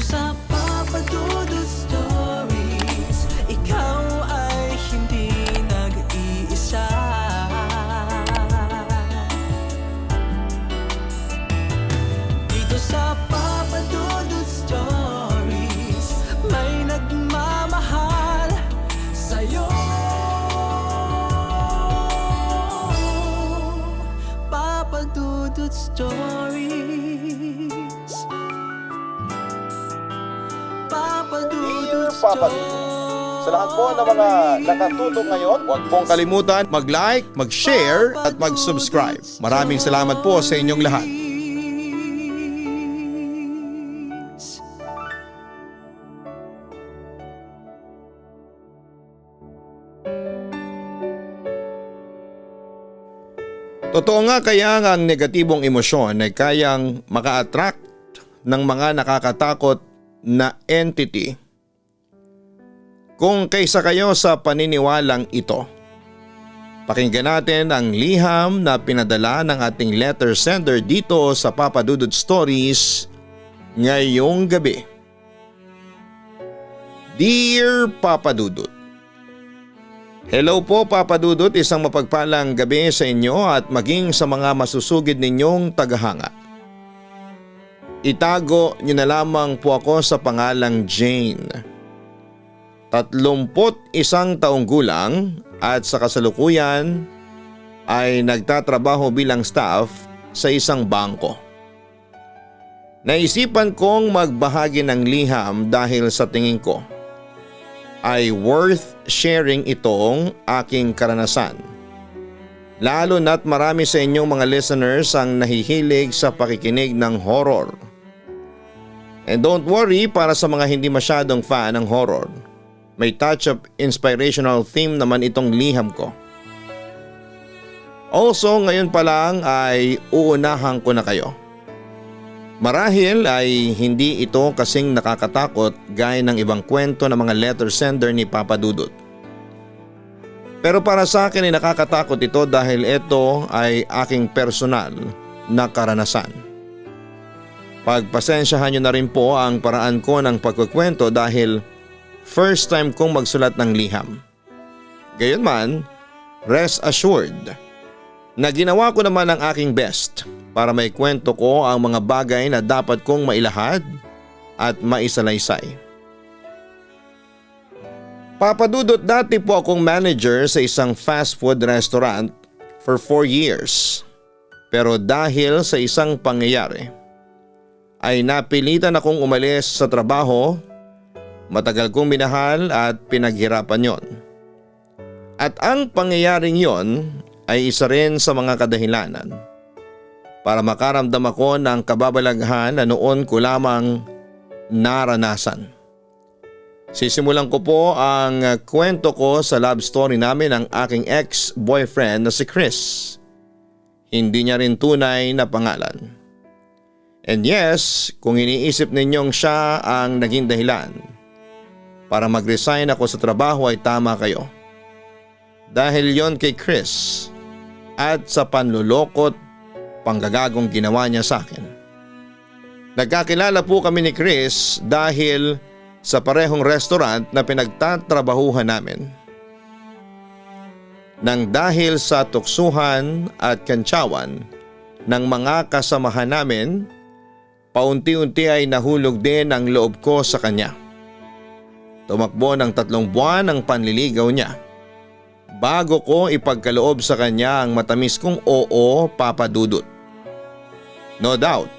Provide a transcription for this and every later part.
sa Papa Dudut Stories, ikaw ay hindi nag-iisa. Dito sa Papa Dudut Stories, may nagmamahal sa'yo. Papa Dudut Stories, Papa Dudut Papa Dudut. Sa lahat po ng mga nakatutok ngayon, huwag pong kalimutan mag-like, mag-share at mag-subscribe. Maraming salamat po sa inyong lahat. Totoo nga kaya ang negatibong emosyon ay kayang maka-attract ng mga nakakatakot na entity kung kaysa kayo sa paniniwalang ito. Pakinggan natin ang liham na pinadala ng ating letter sender dito sa Papa Dudut Stories ngayong gabi. Dear Papa Dudut, hello po Papa Dudut, isang mapagpalang gabi sa inyo at maging sa mga masusugid ninyong tagahanga. Itago niyo na lamang po ako sa pangalang Jane. 31 taong gulang at sa kasalukuyan ay nagtatrabaho bilang staff sa isang bangko. Naisipan kong magbahagi ng liham dahil sa tingin ko ay worth sharing itong aking karanasan. Lalo na't marami sa inyong mga listeners ang nahihilig sa pakikinig ng horror. And don't worry, para sa mga hindi masyadong fan ng horror, may touch of inspirational theme naman itong liham ko. Also, ngayon pa lang ay uunahan ko na kayo. Marahil ay hindi ito kasing nakakatakot gaya ng ibang kwento ng mga letter sender ni Papa Dudut. Pero para sa akin ay nakakatakot ito dahil ito ay aking personal na karanasan. Pagpasensyahan nyo na rin po ang paraan ko ng pagkukwento dahil first time kong magsulat ng liham. Gayunman, rest assured na ginawa ko naman ang aking best para may kwento ko ang mga bagay na dapat kong mailahad at maisalaysay. Papa Dudut, dati po akong manager sa isang fast food restaurant for 4 years. Pero dahil sa isang pangyayari ay napilitan akong umalis sa trabaho. Matagal kong minahal at pinaghirapan yon. At ang pangyayaring yon ay isa rin sa mga kadahilanan para makaramdam ako ng kababalaghan na noon ko lamang naranasan. Sisimulan ko po ang kwento ko sa love story namin ng aking ex-boyfriend na si Chris. Hindi niya rin tunay na pangalan. And yes, kung iniisip ninyong siya ang naging dahilan para mag-resign ako sa trabaho ay tama kayo. Dahil yon kay Chris at sa panlulokot panggagagong ginawa niya sa akin. Nagkakilala po kami ni Chris dahil sa parehong restaurant na pinagtatrabahuhan namin. Nang dahil sa tuksuhan at kantsawan ng mga kasamahan namin, paunti-unti ay nahulog din ang loob ko sa kanya. Tumakbo ng 3 buwan ang panliligaw niya bago ko ipagkaloob sa kanya ang matamis kong oo, Papa Dudut. No doubt,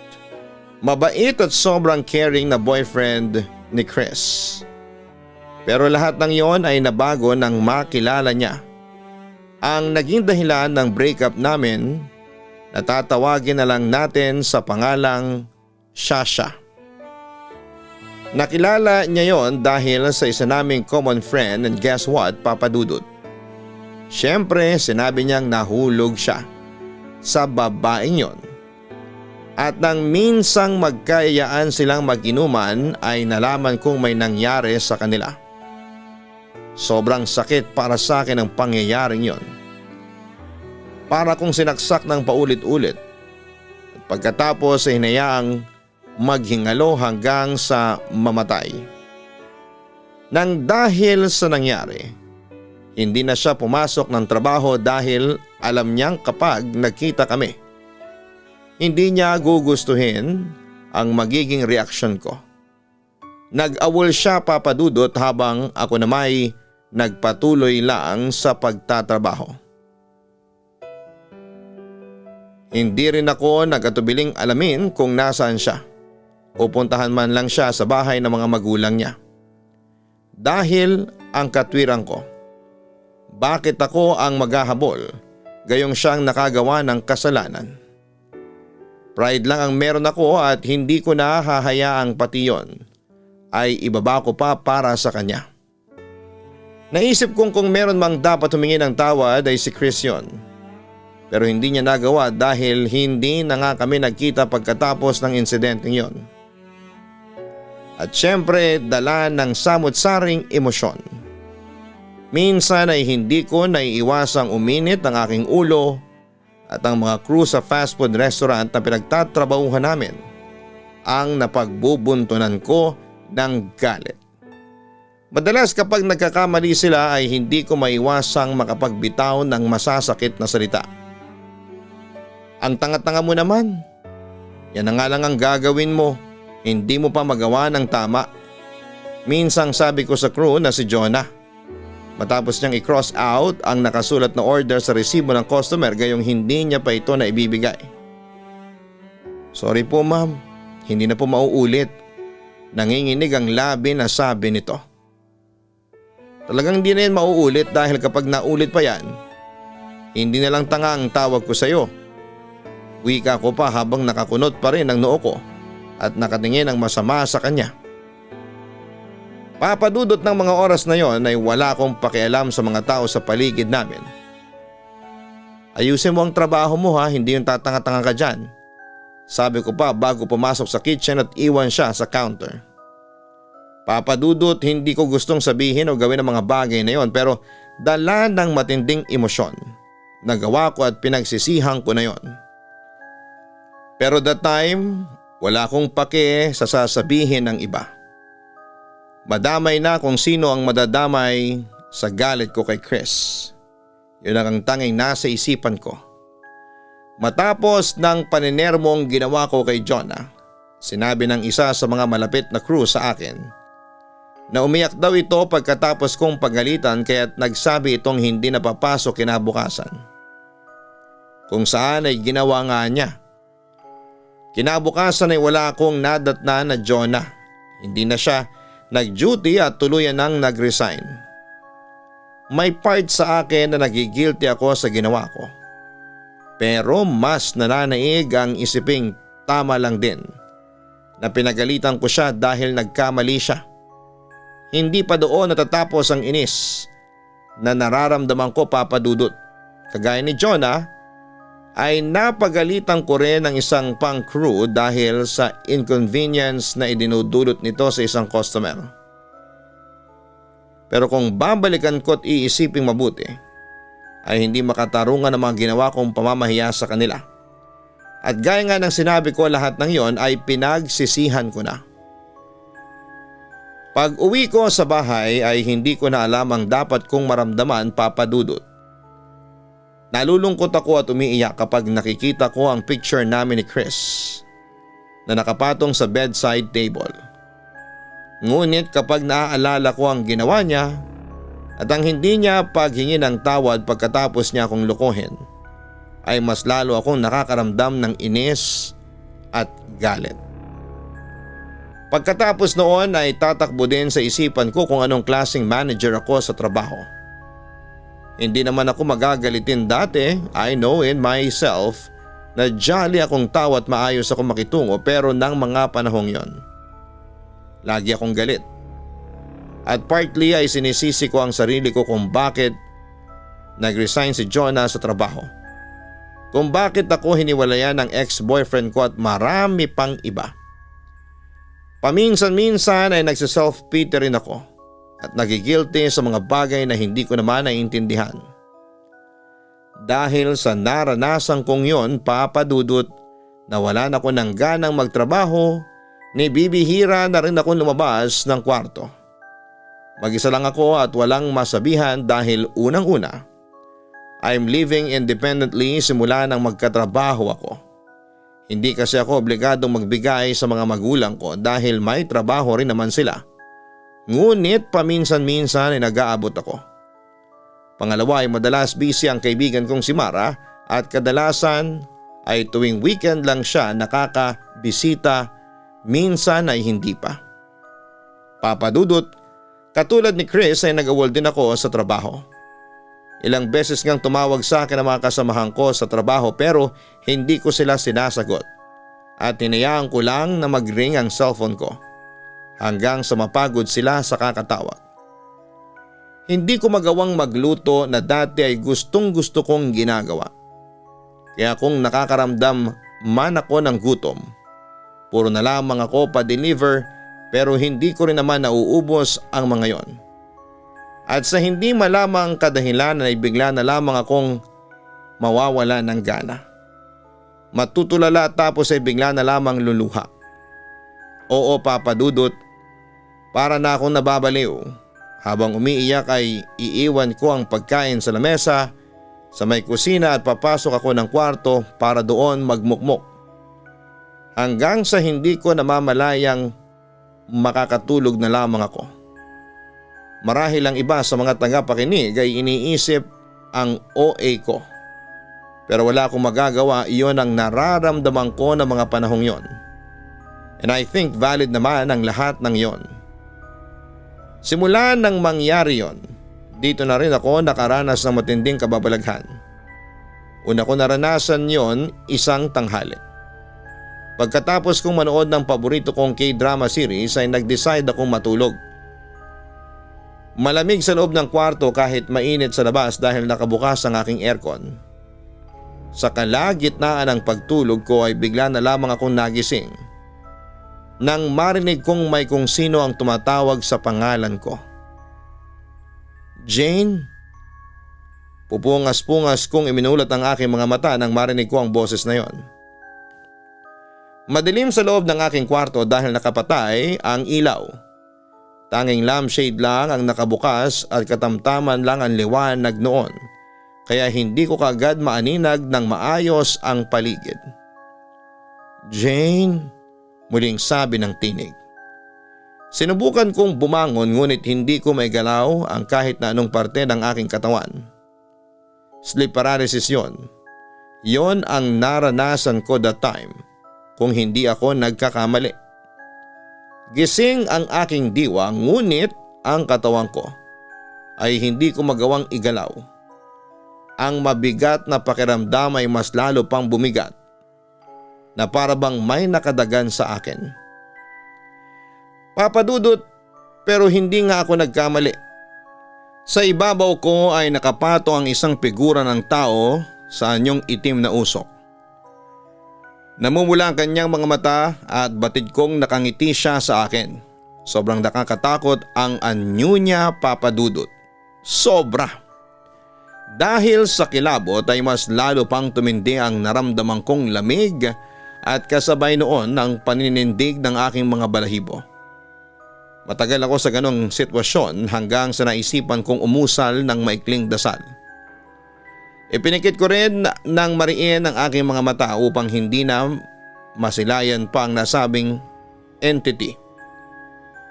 mabait at sobrang caring na boyfriend ni Chris. Pero lahat ng yon ay nabago nang makilala niya ang naging dahilan ng breakup namin na tatawagin na lang natin sa pangalang Shasha. Nakilala niya yon dahil sa isa naming common friend and guess what, Papa Dudut? Siyempre sinabi niyang nahulog siya sa babaeng yon. At nang minsang magkaiyaan silang mag-inuman ay nalaman kong may nangyari sa kanila. Sobrang sakit para sa akin ang pangyayaring yon. Para kong sinaksak ng paulit-ulit. Pagkatapos ay hinayaang maghingalo hanggang sa mamatay. Nang dahil sa nangyari, hindi na siya pumasok ng trabaho dahil alam niyang kapag nagkita kami, hindi niya gugustuhin ang magiging reaksyon ko. Nag-awol siya, Papa Dudut, habang ako namay nagpatuloy lang sa pagtatrabaho. Hindi rin ako nag-atubiling alamin kung nasaan siya o puntahan man lang siya sa bahay ng mga magulang niya. Dahil ang katwiran ko, bakit ako ang maghahabol gayong siyang nakagawa ng kasalanan? Pride lang ang meron ako at hindi ko na hahayaang pati yon ay ibaba ko pa para sa kanya. Naisip kong kung meron mang dapat humingi ng tawad ay si Chris yon. Pero hindi niya nagawa dahil hindi na nga kami nagkita pagkatapos ng insidenteng yon. At syempre dala ng samot-saring emosyon. Minsan ay hindi ko naiiwasang uminit ang aking ulo at ang mga crew sa fast food restaurant na pinagtatrabahuhan namin ang napagbubuntunan ko ng galit. Madalas kapag nagkakamali sila ay hindi ko maiwasang makapagbitaw ng masasakit na salita. Ang tanga-tanga mo naman. Yan na nga lang ang gagawin mo. Hindi mo pa magawa ng tama. Minsang sabi ko sa crew na si Jonah. Matapos niyang i-cross out ang nakasulat na order sa resibo ng customer gayong hindi niya pa ito na ibibigay. Sorry po ma'am, hindi na po mauulit. Nanginginig ang labi na sabi nito. Talagang hindi na yan mauulit dahil kapag naulit pa yan, hindi na lang tanga ang tawag ko sa iyo. Wika ko pa habang nakakunot pa rin ang noo ko at nakatingin ang masama sa kanya. Papadudot ng mga oras na yon ay wala akong pakialam sa mga tao sa paligid namin. Ayusin mo ang trabaho mo ha, hindi yung tatanga-tanga ka dyan. Sabi ko pa bago pumasok sa kitchen at iwan siya sa counter. Papadudot, hindi ko gustong sabihin o gawin ang mga bagay na yon pero dala ng matinding emosyon. Nagawa ko at pinagsisihan ko na yon. Pero that time, wala akong pake sa sasabihin ng iba. Madamay na kung sino ang madadamay sa galit ko kay Chris. Yun ang tanging nasa isipan ko. Matapos ng paninermong ginawa ko kay Jonah, sinabi ng isa sa mga malapit na crew sa akin na umiyak daw ito pagkatapos kong pagalitan kaya't nagsabi itong hindi napapasok kinabukasan. Kung saan ay ginawa nga niya. Kinabukasan ay wala akong nadatnan na Jonah. Hindi na siya nag-duty at tuluyan nang nag-resign. May part sa akin na nagigilty ako sa ginawa ko. Pero mas nananaig ang isiping tama lang din na pinagalitan ko siya dahil nagkamali siya. Hindi pa doon natatapos ang inis na nararamdaman ko, Papadudot. Kagaya ni Jonah ay napagalitan ko rin ang isang pang crew dahil sa inconvenience na idinudulot nito sa isang customer. Pero kung babalikan ko at iisiping mabuti, ay hindi makatarungan ang mga ginawa kong pamamahiya sa kanila. At gaya nga ng sinabi ko, lahat ng yon ay pinagsisihan ko na. Pag uwi ko sa bahay ay hindi ko na alam ang dapat kong maramdaman, Papadudot. Nalulungkot ako at umiiyak kapag nakikita ko ang picture namin ni Chris na nakapatong sa bedside table. Ngunit kapag naaalala ko ang ginawa niya at ang hindi niya paghingi ng tawad pagkatapos niya akong lokohin, ay mas lalo akong nakakaramdam ng inis at galit. Pagkatapos noon ay tatakbo din sa isipan ko kung anong klaseng manager ako sa trabaho. Hindi naman ako magagalitin dati, I know in myself na jolly akong tao at maayos ako makitungo, pero nang mga panahong yon, lagi akong galit. At partly ay sinisisi ko ang sarili ko kung bakit nag-resign si Jonah sa trabaho. Kung bakit ako hiniwalayan ng ex-boyfriend ko at marami pang iba. Paminsan-minsan ay nagsiself-pity rin ako at nagigilty sa mga bagay na hindi ko naman naiintindihan. Dahil sa naranasan kong yon, Papadudot, nawalan ako ng ganang magtrabaho Nibibihira na rin akong lumabas ng kwarto. Mag-isa lang ako at walang masabihan dahil unang-una, I'm living independently simula nang magkatrabaho ako. Hindi kasi ako obligadong magbigay sa mga magulang ko dahil may trabaho rin naman sila. Ngunit paminsan-minsan ay nag-aabot ako. Pangalawa ay madalas busy ang kaibigan kong si Mara at kadalasan ay tuwing weekend lang siya nakakabisita, minsan ay hindi pa. Papa Dudut, katulad ni Chris ay nag-awol din ako sa trabaho. Ilang beses ngang tumawag sa akin ang mga kasamahan ko sa trabaho pero hindi ko sila sinasagot at hinayaan ko lang na mag-ring ang cellphone ko hanggang sa mapagod sila sa kakatawag. Hindi ko magawang magluto na dati ay gustong-gusto kong ginagawa. Kaya kung nakakaramdam man ako ng gutom, puro na lamang ako pa-deliver pero hindi ko rin naman nauubos ang mga yon. At sa hindi malamang kadahilanan ay bigla na lamang akong mawawala ng gana. Matutulala tapos ay bigla na lamang luluha. Oo, Papa Dudut, para na akong nababaliw. Habang umiiyak ay iiwan ko ang pagkain sa lamesa sa may kusina at papasok ako ng kwarto para doon magmukmok. Hanggang sa hindi ko namamalayang makakatulog na lamang ako. Marahil ang iba sa mga tagapakinig ay iniisip ang OA ko. Pero wala akong magagawa, iyon ang nararamdaman ko ng mga panahong yon. And I think valid naman ang lahat ng yon. Simula nang mangyari yon, dito na rin ako nakaranas ng matinding kababalaghan. Una ko naranasan yon isang tanghali. Pagkatapos kong manood ng paborito kong K-drama series ay nag-decide akong matulog. Malamig sa loob ng kwarto kahit mainit sa labas dahil nakabukas ang aking aircon. Sa kalagitnaan ng pagtulog ko ay bigla na lamang akong nagising nang marinig kong may kung sino ang tumatawag sa pangalan ko. Jane? Pupungas-pungas kong iminulat ang aking mga mata nang marinig ko ang boses na yon. Madilim sa loob ng aking kwarto dahil nakapatay ang ilaw. Tanging lampshade lang ang nakabukas at katamtaman lang ang liwanag noon, kaya hindi ko kaagad maaninag ng maayos ang paligid. Jane, muling sabi ng tinig. Sinubukan kong bumangon ngunit hindi ko maigalaw ang kahit na anong parte ng aking katawan. Sleep paralysis yon. Yon ang naranasan ko that time kung hindi ako nagkakamali. Gising ang aking diwa ngunit ang katawan ko ay hindi ko magawang igalaw. Ang mabigat na pakiramdam ay mas lalo pang bumigat na para bang may nakadagan sa akin. Papa Dudut, pero hindi nga ako nagkamali. Sa ibabaw ko ay nakapato ang isang figura ng tao sa anyong itim na usok. Namumula ang kanyang mga mata at batid kong nakangiti siya sa akin. Sobrang nakakatakot ang anyo niya, Papa Dudut. Sobra. Dahil sa kilabot ay mas lalo pang tumindi ang naramdaman kong lamig at kasabay noon ang paninindig ng aking mga balahibo. Matagal ako sa ganong sitwasyon hanggang sa naisipan kong umusal ng maikling dasal. Ipinikit ko rin ng mariin ang aking mga mata upang hindi na masilayan pa ang nasabing entity.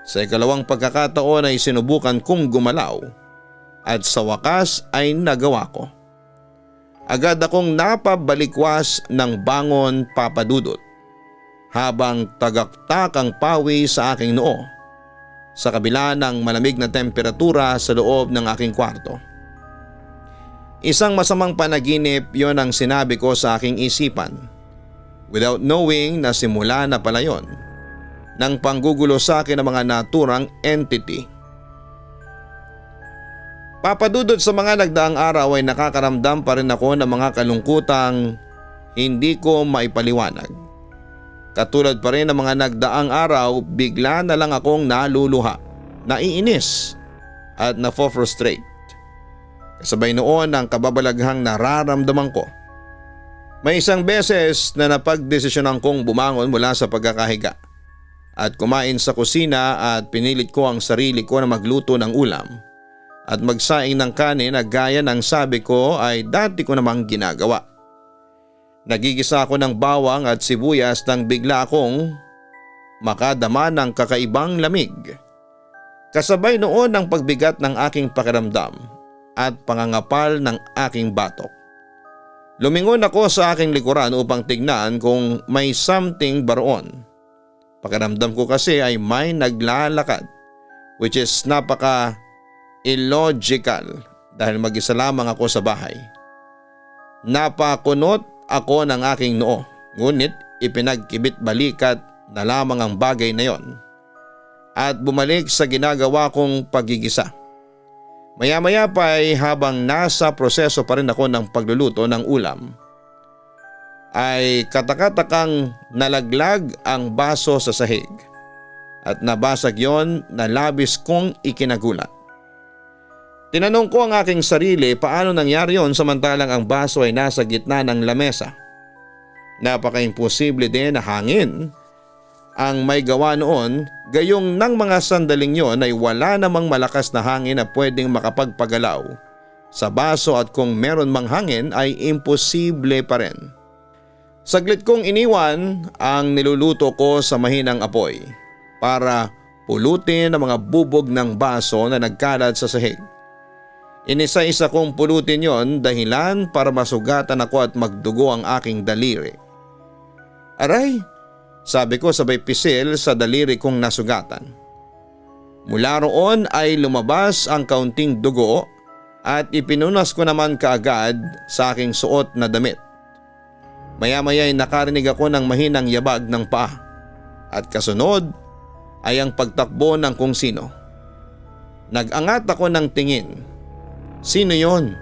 Sa ikalawang pagkakataon ay sinubukan kong gumalaw at sa wakas ay nagawa ko. Agad akong napabalikwas ng bangon, Papa Dudut, habang tagaktak ang pawi sa aking noo sa kabila ng malamig na temperatura sa loob ng aking kwarto. Isang masamang panaginip, yon ang sinabi ko sa aking isipan without knowing na simula na pala yon ng panggugulo sa akin ng mga naturang entity. Papadudod sa mga nagdaang araw ay nakakaramdam pa rin ako ng mga kalungkutang hindi ko maipaliwanag. Katulad pa rin ng mga nagdaang araw, bigla na lang akong naluluha, naiinis at nafo-frustrate. Kasabay noon ang kababalaghang nararamdaman ko. May isang beses na napagdesisyonan kong bumangon mula sa pagkakahiga at kumain sa kusina at pinilit ko ang sarili ko na magluto ng ulam at magsaing ng kanin na gaya ng sabi ko ay dati ko namang ginagawa. Nagigisa ako ng bawang at sibuyas nang bigla akong makadama ng kakaibang lamig. Kasabay noon ang pagbigat ng aking pakiramdam at pangangapal ng aking batok. Lumingon ako sa aking likuran upang tignan kung may something ba roon. Pakiramdam ko kasi ay may naglalakad, which is napaka illogical dahil mag-isa lamang ako sa bahay. Napakunot ako ng aking noo, ngunit ipinagkibit balikat na lamang ang bagay na yon at bumalik sa ginagawa kong pagigisa. Maya-maya pa ay habang nasa proseso pa rin ako ng pagluluto ng ulam ay katakatakang nalaglag ang baso sa sahig at nabasag yon na labis kong ikinagulat. Tinanong ko ang aking sarili paano nangyari yon samantalang ang baso ay nasa gitna ng lamesa. Napaka-imposible din na hangin ang may gawa noon, gayong nang mga sandaling yon ay wala namang malakas na hangin na pwedeng makapagpagalaw sa baso at kung meron mang hangin ay imposible pa rin. Saglit kong iniwan ang niluluto ko sa mahinang apoy para pulutin ang mga bubog ng baso na nagkalat sa sahig. Inisa-isa kong pulutin yon dahilan para masugatan ako at magdugo ang aking daliri. Aray, sabi ko sabay pisil sa daliri kong nasugatan. Mula roon ay lumabas ang kaunting dugo at ipinunas ko naman kaagad sa aking suot na damit. Maya-maya ay nakarinig ako ng mahinang yabag ng paa at kasunod ay ang pagtakbo ng kung sino. Nag-angat ako ng tingin. Sino yon?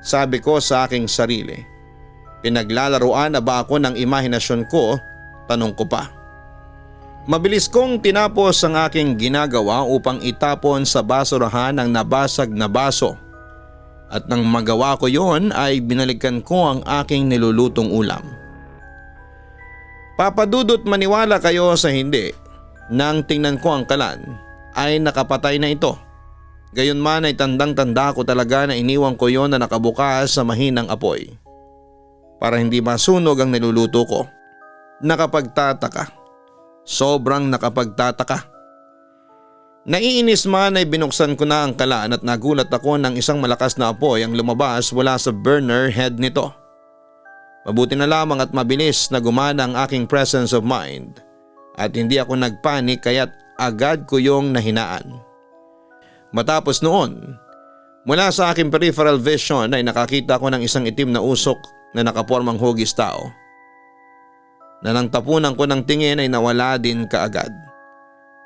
Sabi ko sa aking sarili. Pinaglalaroan na ba ako ng imahinasyon ko? Tanong ko pa. Mabilis kong tinapos ang aking ginagawa upang itapon sa basurahan ang nabasag na baso. At nang magawa ko yon ay binalikan ko ang aking nilulutong ulam. Papadudot maniwala kayo sa hindi, nang tingnan ko ang kalan ay nakapatay na ito. Gayunman ay tandang-tanda ko talaga na iniwan ko yon na nakabukas sa mahinang apoy para hindi masunog ang niluluto ko. Nakapagtataka. Sobrang nakapagtataka. Naiinis man ay binuksan ko na ang kalan at nagulat ako ng isang malakas na apoy ang lumabas mula sa burner head nito. Mabuti na lamang at mabilis na gumana ang aking presence of mind at hindi ako nagpanik kaya't agad ko yung nahinaan. Matapos noon, mula sa aking peripheral vision ay nakakita ko ng isang itim na usok na nakapormang hugis tao. Na nang tapunan ko ng tingin ay nawala din kaagad.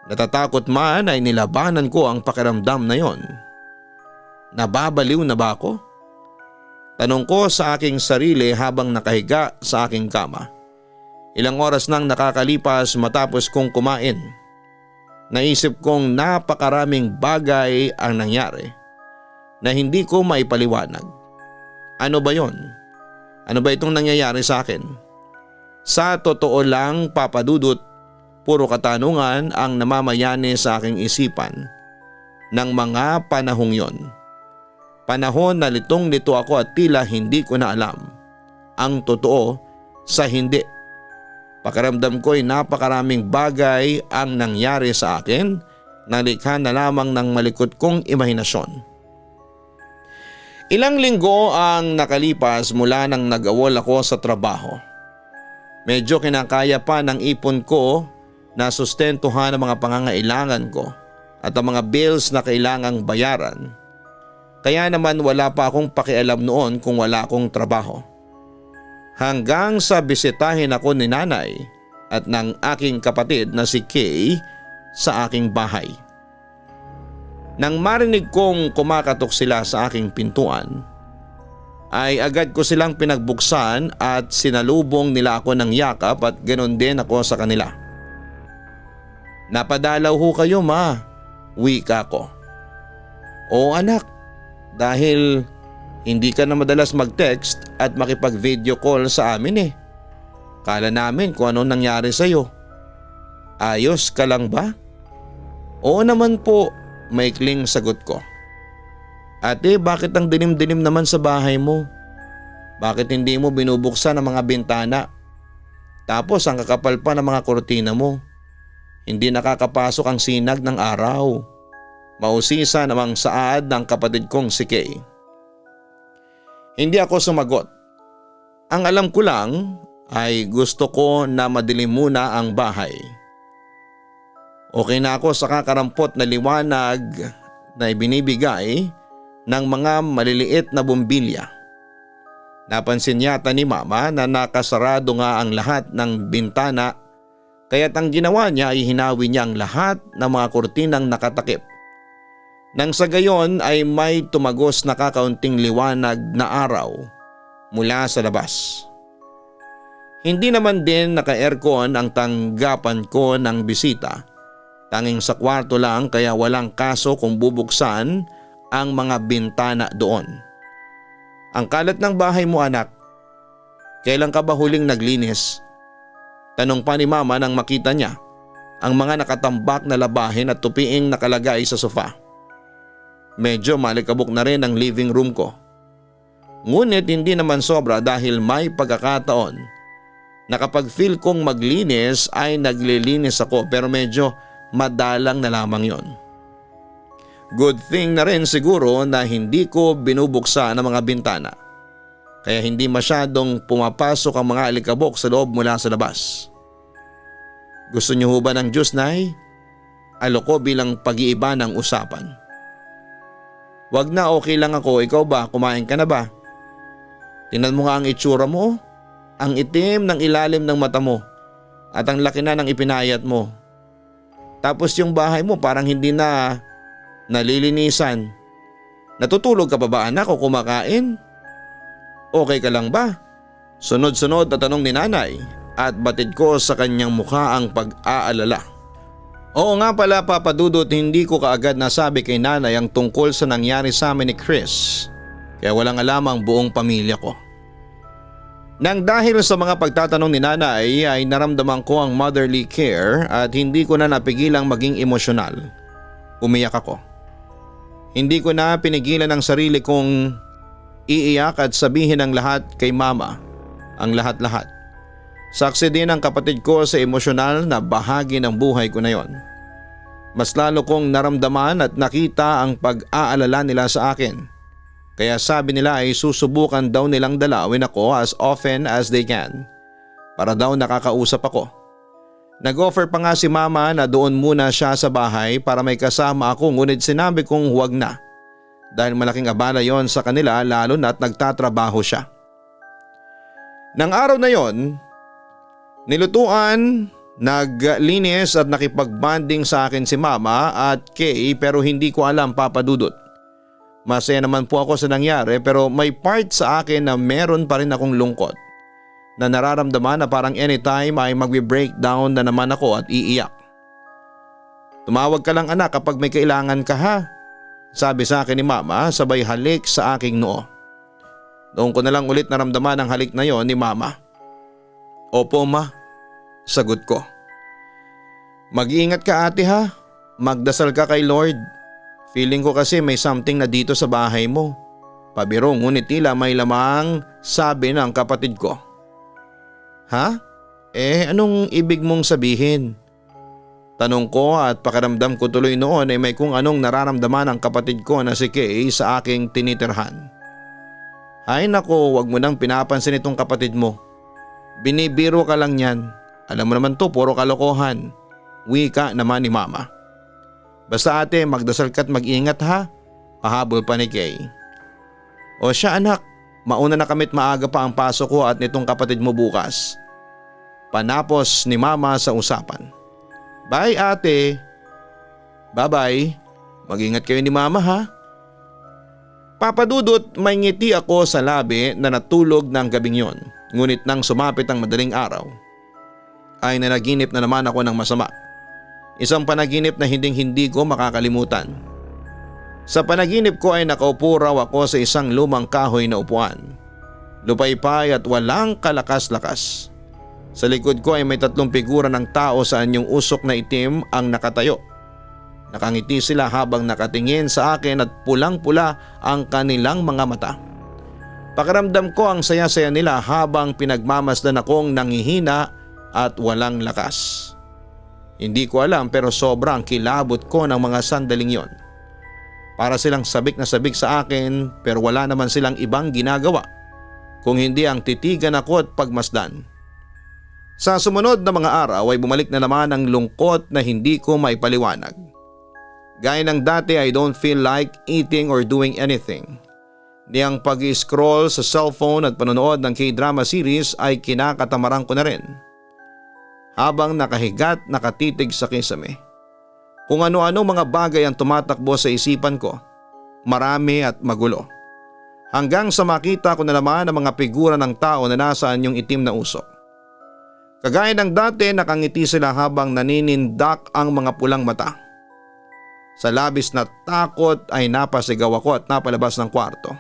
Natatakot man ay nilabanan ko ang pakiramdam na yon. Nababaliw na ba ako? Tanong ko sa aking sarili habang nakahiga sa aking kama. Ilang oras nang nakakalipas matapos kong kumain. Naisip kong napakaraming bagay ang nangyari na hindi ko maipaliwanag. Ano ba yon? Ano ba itong nangyayari sa akin? Sa totoo lang, papadudot, puro katanungan ang namamayani sa aking isipan ng mga panahong yon. Panahon na litong-lito ako at tila hindi ko na alam ang totoo sa hindi. Pakiramdam ko ay napakaraming bagay ang nangyari sa akin na likha na lamang ng malikot kong imahinasyon. Ilang linggo ang nakalipas mula nang nag-awol ako sa trabaho. Medyo kinakaya pa ng ipon ko na sustentuhan ang mga pangangailangan ko at ang mga bills na kailangang bayaran. Kaya naman wala pa akong pakialam noon kung wala akong trabaho. Hanggang sa bisitahin ako ni nanay at ng aking kapatid na si Kay sa aking bahay. Nang marinig kong kumakatok sila sa aking pintuan, ay agad ko silang pinagbuksan at sinalubong nila ako ng yakap at ganoon din ako sa kanila. Napadalaw ho kayo ma, wika ko. Oo anak, dahil hindi ka na madalas mag-text at makipag-video call sa amin eh. Kala namin kung anong nangyari sa'yo. Ayos ka lang ba? Oo naman po, maikling sagot ko. Ate, bakit ang dilim-dilim naman sa bahay mo? Bakit hindi mo binubuksan ang mga bintana? Tapos ang kakapal pa ng mga kortina mo. Hindi nakakapasok ang sinag ng araw. Mausisa namang saad ng kapatid kong si Kay. Hindi ako sumagot. Ang alam ko lang ay gusto ko na madilim muna ang bahay. Okay na ako sa kakarampot na liwanag na ibinibigay ng mga maliliit na bombilya. Napansin yata ni Mama na nakasarado nga ang lahat ng bintana, kaya't ang ginawa niya ay hinawi niya ang lahat ng mga kurtinang nakatakip. Nang sa gayon ay may tumagos na kakaunting liwanag na araw mula sa labas. Hindi naman din naka-aircon ang tanggapan ko ng bisita. Tanging sa kwarto lang kaya walang kaso kung bubuksan ang mga bintana doon. Ang kalat ng bahay mo anak, kailan ka ba huling naglinis? Tanong pa ni Mama nang makita niya ang mga nakatambak na labahin at tupiing nakalagay sa sofa. Medyo malikabok na rin ang living room ko. Ngunit hindi naman sobra dahil may pagkakataon na kapag feel kong maglinis ay naglilinis ako pero medyo madalang na lamang yon. Good thing na rin siguro na hindi ko binubuksan ang mga bintana. Kaya hindi masyadong pumapasok ang mga alikabok sa loob mula sa labas. Gusto niyo ho ba ng juice, Nay? Aloko bilang pag-iiba ng usapan. Wag na, okay lang ako. Ikaw ba? Kumain ka na ba? Tingnan mo nga ang itsura mo. Ang itim ng ilalim ng mata mo. At ang laki na ng ipinayat mo. Tapos yung bahay mo parang hindi na nalilinisan. Natutulog ka pa ba anak o kumakain? Okay ka lang ba? Sunod-sunod na tanong ni Nanay at batid ko sa kanyang mukha ang pag-aalala. Oo nga pala Papa Dudut, hindi ko kaagad nasabi kay Nanay ang tungkol sa nangyari sa amin ni Chris. Kaya walang alam ang buong pamilya ko. Nang dahil sa mga pagtatanong ni Nanay ay naramdaman ko ang motherly care at hindi ko na napigilang maging emosyonal. Umiyak ako. Hindi ko na pinigilan ang sarili kong iiyak at sabihin ang lahat kay Mama, ang lahat-lahat. Saksi din ang kapatid ko sa emosyonal na bahagi ng buhay ko na yon. Mas lalo kong naramdaman at nakita ang pag-aalala nila sa akin. Kaya sabi nila ay susubukan daw nilang dalawin ako as often as they can para daw nakakausap ako. Nag-offer pa nga si Mama na doon muna siya sa bahay para may kasama ako ngunit sinabi kong huwag na dahil malaking abala yon sa kanila lalo na't nagtatrabaho siya. Nang araw na yon, nilutuan, naglinis at nakipagbanding sa akin si Mama at Kay pero hindi ko alam Papa Dudut. Masaya naman po ako sa nangyari pero may part sa akin na meron pa rin akong lungkot na nararamdaman na parang anytime ay magbe-breakdown na naman ako at iiyak. Tumawag ka lang anak kapag may kailangan ka ha, sabi sa akin ni Mama sabay halik sa aking noo. Doon ko na lang ulit naramdaman ang halik na yon ni Mama. Opo Ma, sagot ko. Mag-iingat ka ate ha, magdasal ka kay Lord. Feeling ko kasi may something na dito sa bahay mo. Pabiro ngunit tila may lamang sabi ng kapatid ko. Ha? Anong ibig mong sabihin? Tanong ko at pakiramdam ko tuloy noon ay may kung anong nararamdaman ang kapatid ko na si Kay sa aking tinitirhan. Ay nako, wag mo nang pinapansin itong kapatid mo. Binibiro ka lang yan. Alam mo naman to, puro kalokohan. Wika naman ni Mama. Basta ate, magdasal ka't mag-ingat ha, pahabol pa ni Kay. O siya anak, mauna na kami't maaga pa ang pasok ko at nitong kapatid mo bukas. Panapos ni Mama sa usapan. Bye ate. Bye bye, mag-ingat kayo ni Mama ha. Papa Dudut, may ngiti ako sa labi na natulog ng gabing yon. Ngunit nang sumapit ang madaling araw, ay nanaginip na naman ako ng masama. Isang panaginip na hindi ko makakalimutan. Sa panaginip ko ay nakaupo raw ako sa isang lumang kahoy na upuan. Lupaypay at walang kalakas-lakas. Sa likod ko ay may 3 figura ng tao sa anyong usok na itim ang nakatayo. Nakangiti sila habang nakatingin sa akin at pulang-pula ang kanilang mga mata. Pakiramdam ko ang saya-saya nila habang pinagmamasdan akong nangihina at walang lakas. Hindi ko alam pero sobrang kilabot ko ng mga sandaling yon. Para silang sabik na sabik sa akin pero wala naman silang ibang ginagawa kung hindi ang titigan ako at pagmasdan. Sa sumunod na mga araw ay bumalik na naman ang lungkot na hindi ko maipaliwanag. Gaya ng dati I don't feel like eating or doing anything. Ni ang pag-scroll sa cellphone at panonood ng K-drama series ay kinakatamaran ko na rin. Habang nakahigat nakatitig sa kisame. Kung ano-ano mga bagay ang tumatakbo sa isipan ko. Marami at magulo. Hanggang sa makita ko na naman ang mga figura ng tao na nasa anyong itim na usok. Kagaya ng dati nakangiti sila habang naninindak ang mga pulang mata. Sa labis na takot ay napasigaw ako at napalabas ng kwarto.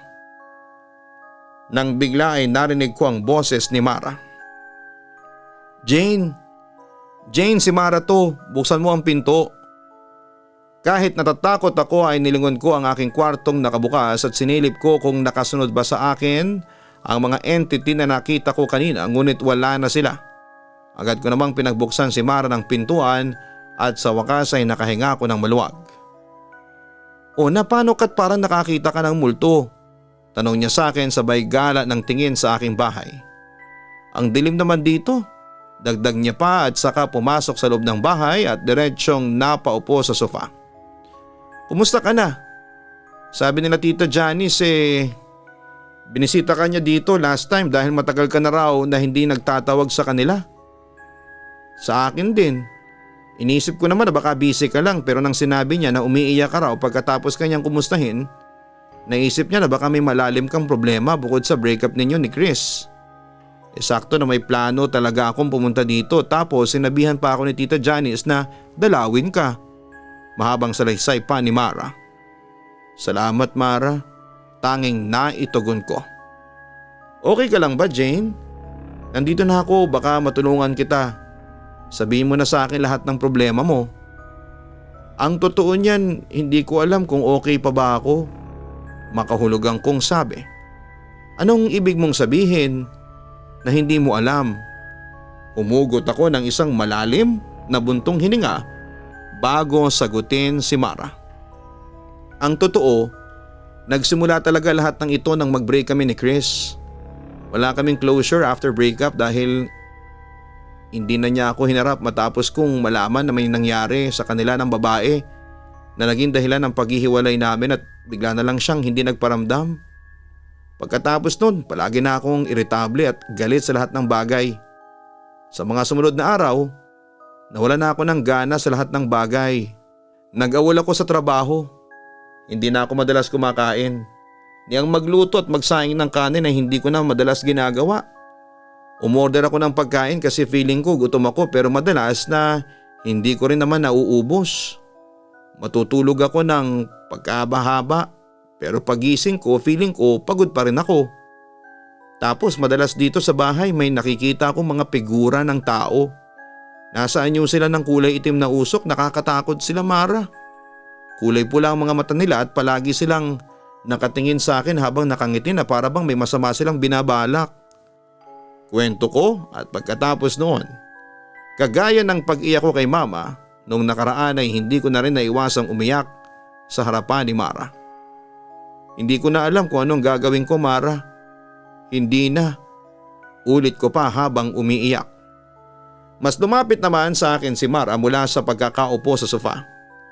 Nang bigla ay narinig ko ang boses ni Mara. Jane! Jane, si Mara to. Buksan mo ang pinto. Kahit natatakot ako ay nilingon ko ang aking kwartong nakabukas at sinilip ko kung nakasunod ba sa akin ang mga entity na nakita ko kanina ngunit wala na sila. Agad ko namang pinagbuksan si Mara ng pintuan at sa wakas ay nakahinga ako ng maluwag. O na paano kat parang nakakita ka ng multo? Tanong niya sa akin sabay gala ng tingin sa aking bahay. Ang dilim naman dito. Dagdag niya pa at saka pumasok sa loob ng bahay at diretsyong napaupo sa sofa. Kumusta ka na? Sabi nila Tita Janice binisita ka niya dito last time dahil matagal ka na raw na hindi nagtatawag sa kanila. Sa akin din. Inisip ko naman na baka busy ka lang pero nang sinabi niya na umiiyak ka raw pagkatapos kanyang kumustahin, naisip niya na baka may malalim kang problema bukod sa breakup ninyo ni Chris. Sakto na may plano talaga akong pumunta dito tapos sinabihan pa ako ni Tita Janice na dalawin ka. Mahabang salaysay pa ni Mara. Salamat Mara, tanging naitugon ko. Okay ka lang ba Jane? Nandito na ako baka matulungan kita. Sabihin mo na sa akin lahat ng problema mo. Ang totoo niyan hindi ko alam kung okay pa ba ako. Makahulugang kong sabi. Anong ibig mong sabihin? Na hindi mo alam. Humugot ako ng isang malalim na buntong hininga bago sagutin si Mara. Ang totoo, nagsimula talaga lahat ng ito nang mag-break kami ni Chris. Wala kaming closure after breakup dahil hindi na niya ako hinarap matapos kong malaman na may nangyari sa kanila ng babae na naging dahilan ng paghihiwalay namin at bigla na lang siyang hindi nagparamdam. Pagkatapos nun, palagi na akong iritable at galit sa lahat ng bagay. Sa mga sumunod na araw, nawala na ako ng gana sa lahat ng bagay. Nag-awol ako sa trabaho. Hindi na ako madalas kumakain. Niyang magluto at magsayang ng kanin ay hindi ko na madalas ginagawa. Umorder ako ng pagkain kasi feeling ko gutom ako pero madalas na hindi ko rin naman nauubos. Matutulog ako ng pagkahaba-haba. Pero pagising ko, feeling ko pagod pa rin ako. Tapos madalas dito sa bahay may nakikita akong mga figura ng tao. Nasaan yung sila ng kulay itim na usok, nakakatakot sila Mara. Kulay pula ang mga mata nila at palagi silang nakatingin sa akin habang nakangiti na para bang may masama silang binabalak. Kwento ko at pagkatapos noon, kagaya ng pag-iyak ko kay Mama, nung nakaraan ay hindi ko na rin naiwasang umiyak sa harapan ni Mara. Hindi ko na alam kung anong gagawin ko Mara. Hindi na. Ulit ko pa habang umiiyak. Mas lumapit naman sa akin si Mara mula sa pagkakaupo sa sofa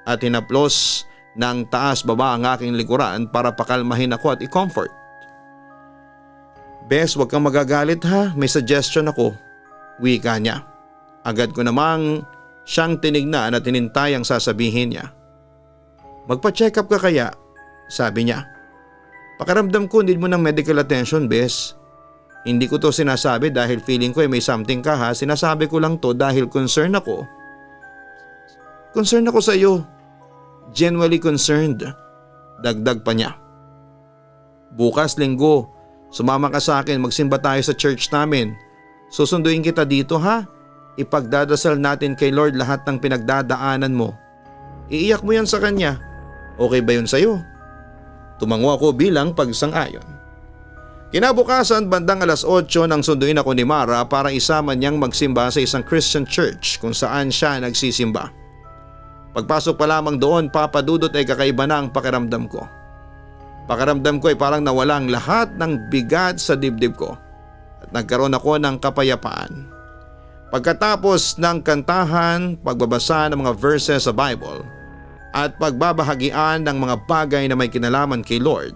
at hinaplos ng taas baba ang aking likuran para pakalmahin ako at i-comfort. Bes, huwag kang magagalit ha, may suggestion ako. Wika niya. Agad ko namang siyang tinignan at tinintay ang sasabihin niya. Magpa-check up ka kaya? Sabi niya. Pakiramdam ko need mo ng medical attention, Bes. Hindi ko to sinasabi dahil feeling ko may something ka ha. Sinasabi ko lang to dahil concerned ako. Concerned ako sa iyo. Genuinely concerned. Dagdag pa niya. Bukas Linggo, sumama ka sa akin, magsimba tayo sa church namin. Susunduin kita dito ha. Ipagdadasal natin kay Lord lahat ng pinagdadaanan mo. Iiyak mo yan sa kanya. Okay ba yun sa'yo? Tumango ako bilang pagsang-ayon. Kinabukasan bandang 8:00 nang sunduin ako ni Mara para isama niyang magsimba sa isang Christian church kung saan siya nagsisimba. Pagpasok pa lamang doon, Papa Dudut, ay kakaiba na ang pakiramdam ko. Pakiramdam ko ay parang nawalang lahat ng bigat sa dibdib ko at nagkaroon ako ng kapayapaan. Pagkatapos ng kantahan, pagbabasa ng mga verses sa Bible at pagbabahagian ng mga bagay na may kinalaman kay Lord,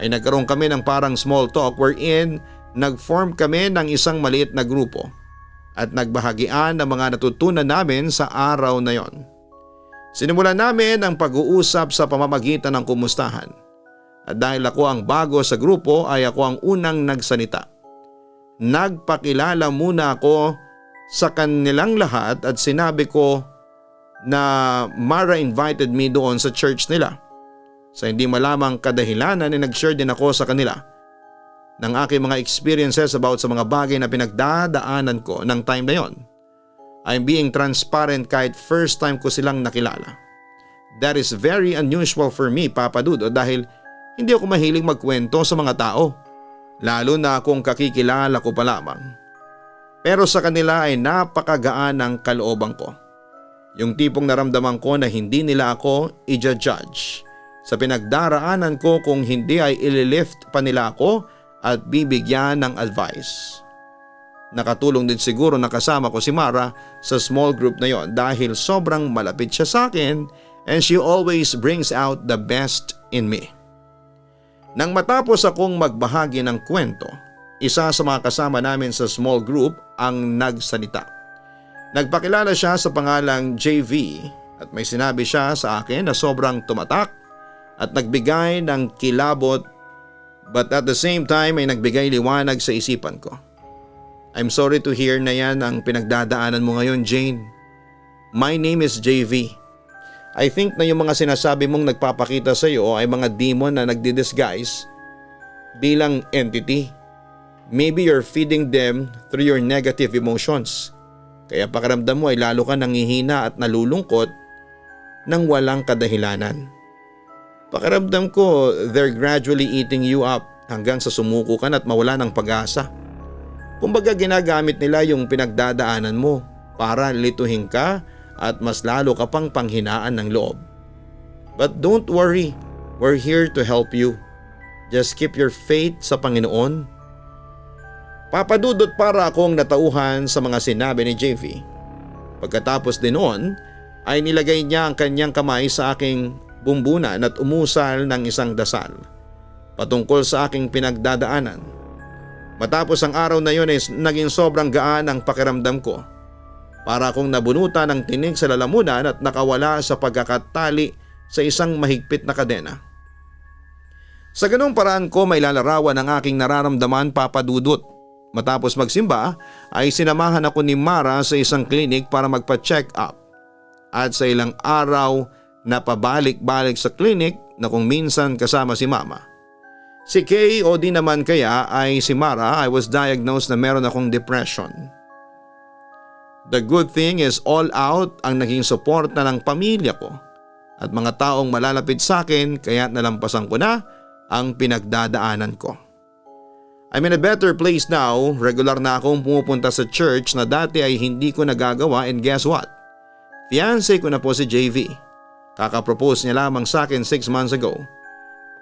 ay nagkaroon kami ng parang small talk wherein nag-form kami ng isang maliit na grupo at nagbahagian ng mga natutunan namin sa araw na yon. Sinimulan namin ang pag-uusap sa pamamagitan ng kumustahan at dahil ako ang bago sa grupo ay ako ang unang nagsalita. Nagpakilala muna ako sa kanilang lahat at sinabi ko na Mara invited me doon sa church nila. Sa hindi malamang kadahilanan ay nag-share din ako sa kanila ng aking mga experiences about sa mga bagay na pinagdadaanan ko ng time na yon. I'm being transparent kahit first time ko silang nakilala. That is very unusual for me, Papa Dudo, dahil hindi ako mahilig magkwento sa mga tao, lalo na kung kakikilala ko pa lamang. Pero sa kanila ay napakagaan ng kalooban ko. Yung tipong naramdaman ko na hindi nila ako i-judge sa pinagdaraanan ko, kung hindi ay ililift pa nila ako at bibigyan ng advice. Nakatulong din siguro na kasama ko si Mara sa small group na yon dahil sobrang malapit siya sa akin and she always brings out the best in me. Nang matapos akong magbahagi ng kwento, isa sa mga kasama namin sa small group ang nagsalita. Nagpakilala siya sa pangalang JV at may sinabi siya sa akin na sobrang tumatak at nagbigay ng kilabot, but at the same time ay nagbigay liwanag sa isipan ko. I'm sorry to hear na yan ang pinagdadaanan mo ngayon, Jane. My name is JV. I think na yung mga sinasabi mong nagpapakita sa iyo ay mga demon na nagdi-disguise bilang entity. Maybe you're feeding them through your negative emotions. Kaya pakiramdam mo ay lalo ka nangihina at nalulungkot nang walang kadahilanan. Pakiramdam ko they're gradually eating you up hanggang sa sumuko ka at mawala ng pag-asa. Kumbaga ginagamit nila yung pinagdadaanan mo para lituhin ka at mas lalo ka pang panghinaan ng loob. But don't worry, we're here to help you. Just keep your faith sa Panginoon. Papadudot para akong natauhan sa mga sinabi ni JV. Pagkatapos din noon ay nilagay niya ang kanyang kamay sa aking bumbunan at umusal ng isang dasal patungkol sa aking pinagdadaanan. Matapos ang araw na yun ay naging sobrang gaan ang pakiramdam ko. Para akong nabunutan ng tinig sa lalamunan at nakawala sa pagkakatali sa isang mahigpit na kadena. Sa ganung paraan ko may lalarawan ang aking nararamdaman, Papa Dudut. Matapos magsimba ay sinamahan ako ni Mara sa isang klinik para magpa-check up. At sa ilang araw na pabalik-balik sa klinik na kung minsan kasama si Mama. Si Kay o di naman kaya ay si Mara, I was diagnosed na meron akong depression. The good thing is all out ang naging suporta ng pamilya ko at mga taong malalapit sa akin kaya nalampasan ko na ang pinagdadaanan ko. I'm in a better place now, regular na akong pumupunta sa church na dati ay hindi ko nagagawa and guess what? Fiancé ko na po si JV. Kakapropose niya lamang sa akin 6 months ago.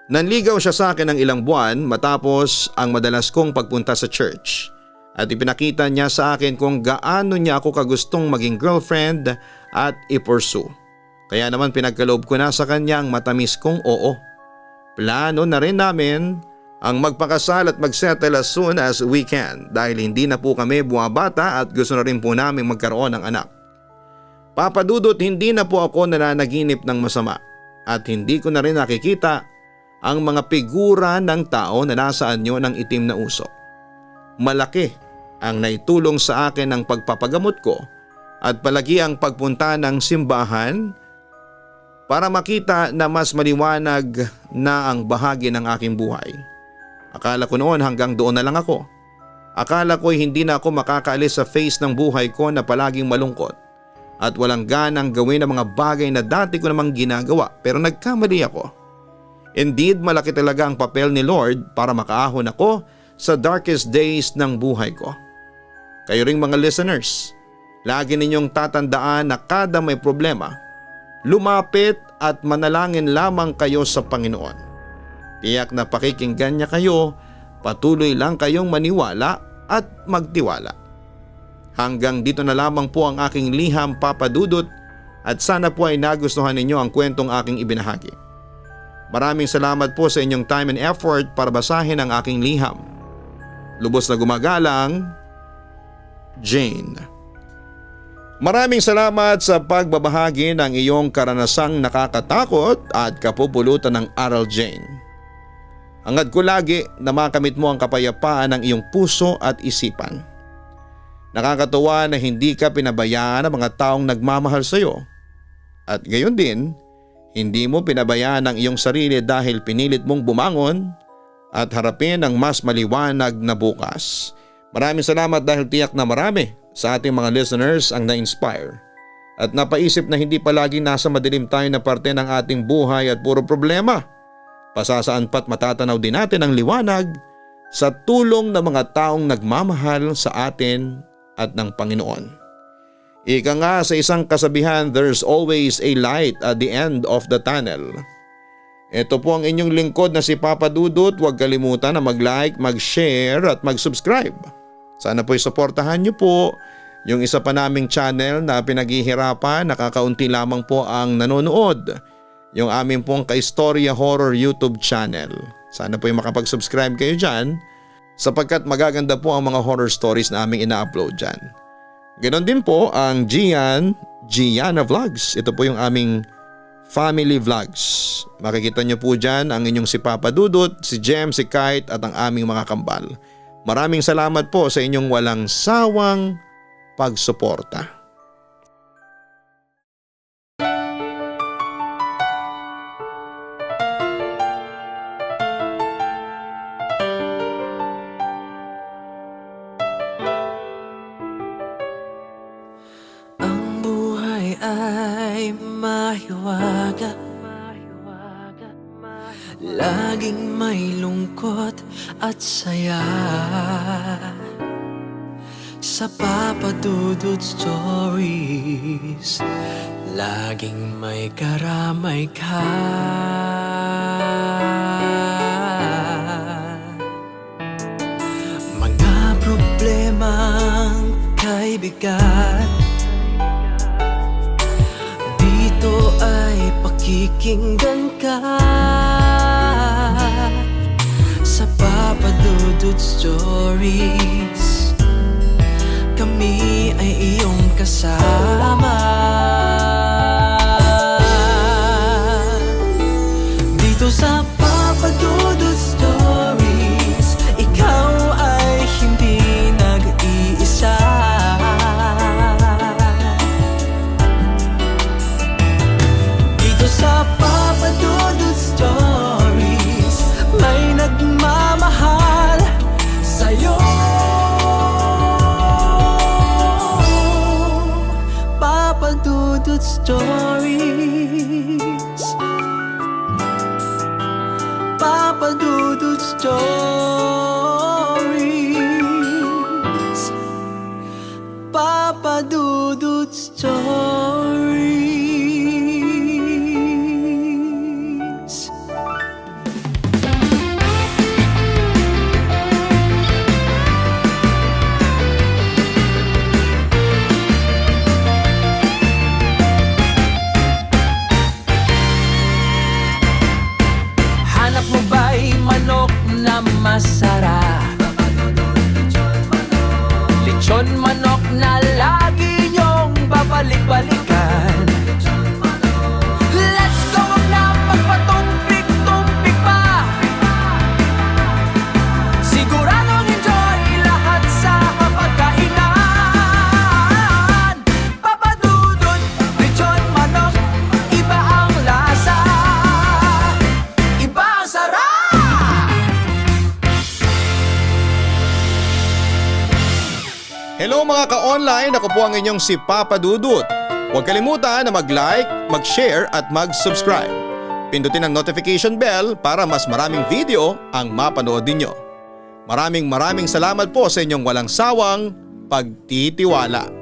Nanligaw siya sa akin ng ilang buwan matapos ang madalas kong pagpunta sa church at ipinakita niya sa akin kung gaano niya ako kagustong maging girlfriend at i-pursue. Kaya naman pinagkaloob ko na sa kanya ang matamis kong oo. Plano na rin namin ang magpakasal at magsettle as soon as we can dahil hindi na po kami buwabata at gusto na rin po namin magkaroon ng anak. Papadudot, hindi na po ako nananaginip ng masama at hindi ko na rin nakikita ang mga figura ng tao na nasa anyo ng itim na usok. Malaki ang naitulong sa akin ng pagpapagamot ko at palagi ang pagpunta ng simbahan para makita na mas maliwanag na ang bahagi ng aking buhay. Akala ko noon hanggang doon na lang ako Akala ko'y hindi na ako makakaalis sa face ng buhay ko na palaging malungkot at walang ganang gawin ang mga bagay na dati ko namang ginagawa, pero nagkamali ako. Indeed, malaki talaga ang papel ni Lord para makaahon ako sa darkest days ng buhay ko. Kayo ring mga listeners, lagi ninyong tatandaan na kada may problema, lumapit at manalangin lamang kayo sa Panginoon. Tiyak na pakikinggan niya kayo, patuloy lang kayong maniwala at magtiwala. Hanggang dito na lamang po ang aking liham, Papa Dudut, at sana po ay nagustuhan ninyo ang kwentong aking ibinahagi. Maraming salamat po sa inyong time and effort para basahin ang aking liham. Lubos na gumagalang, Jane. Maraming salamat sa pagbabahagi ng iyong karanasang nakakatakot at kapupulutan ng aral, Jane. Hangad ko lagi na makamit mo ang kapayapaan ng iyong puso at isipan. Nakakatuwa na hindi ka pinabayaan ng mga taong nagmamahal sa iyo. At gayon din, hindi mo pinabayaan ang iyong sarili dahil pinilit mong bumangon at harapin ang mas maliwanag na bukas. Maraming salamat dahil tiyak na marami sa ating mga listeners ang na-inspire at napaisip na hindi palaging nasa madilim tayo na parte ng ating buhay at puro problema. Pasasaan pa't matatanaw din natin ang liwanag sa tulong ng mga taong nagmamahal sa atin at ng Panginoon. Ika nga sa isang kasabihan, there's always a light at the end of the tunnel. Ito po ang inyong lingkod na si Papa Dudut. Huwag kalimutan na mag-like, mag-share at mag-subscribe. Sana po'y suportahan niyo po yung isa pa naming channel na pinaghihirapan, nakakaunti lamang po ang nanonood. Yung aming pong Kaistorya Horror YouTube channel. Sana po'y makapag-subscribe kayo dyan sapagkat magaganda po ang mga horror stories na aming ina-upload dyan. Ganon din po ang Gianna Vlogs. Ito po yung aming family vlogs. Makikita nyo po dyan ang inyong si Papa Dudut, si Jem, si Kite at ang aming mga kambal. Maraming salamat po sa inyong walang sawang pagsuporta. Ang buhay ay mahiwaga, laging may lungkot at saya. Sa Papa Dudut Stories, laging may karamay ka. Mga problemang kaibigan, dito ay pakikinggan ka. Sa Papa Dudut Stories, kami ay iyong kasama. Dito sa Papa Dudut Stories, ikaw ay hindi nag-iisa. Dito sa Papa Dudut Stories, may nagmamahal sa'yo. Papa Dudut Stories, Papa Dudut Stories, Papa Dudut Stories. Hanap mo ba'y manok na masarap? Lechon manok na lagi niyong babalik-balik. mga ka-online, ako po ang inyong si Papa Dudut. Huwag kalimutan na mag-like, mag-share at mag-subscribe. Pindutin ang notification bell para mas maraming video ang mapanood ninyo. Maraming salamat po sa inyong walang sawang pagtitiwala.